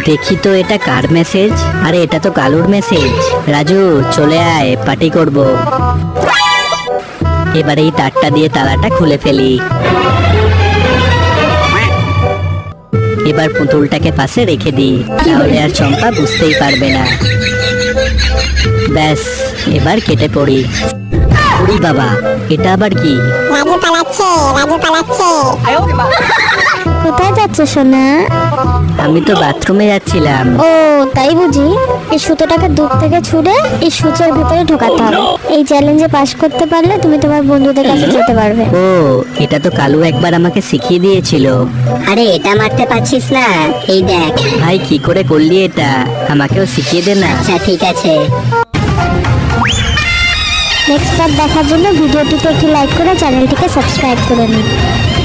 দেখি তো এটা কার মেসেজ? আরে এটা তো কালুর মেসেজ। রাজু চলে আয়, পার্টি করব। এবার এই তারটা দিয়ে তালাটা খুলে ফেলি। এবার পুতুলটাকে পাশে রেখে দিই, তাহলে আর চম্পা বুঝতেই পারবে না। ব্যাস, এবার কেটে পড়ি। ওরে বাবা, এটা আবার কি? রাজু পালাচ্ছে, রাজু পালাচ্ছে। কোথায় যাচ্ছে সোনা? আমি তো বাথরুমে যাচ্ছিলাম। ও তাই বুঝি। এই সুতোটাকে দূর থেকে ছুঁড়ে এই সূচের ভিতরে ঢোকাতে হবে। এই চ্যালেঞ্জে পাশ করতে পারলে তুমি তোমার বন্ধুদের কাছে যেতে পারবে। ও, এটা তো কালু একবার আমাকে শিখিয়ে দিয়েছিল। আরে এটা মারতে পারছিস না? এই দেখ। ভাই কি করে করলি এটা? আমাকেও শিখিয়ে দে না। আচ্ছা ঠিক আছে। নেক্সট পার্ট দেখার জন্য ভিডিওটিতে একটি লাইক করে চ্যানেলটিকে সাবস্ক্রাইব করে নিন।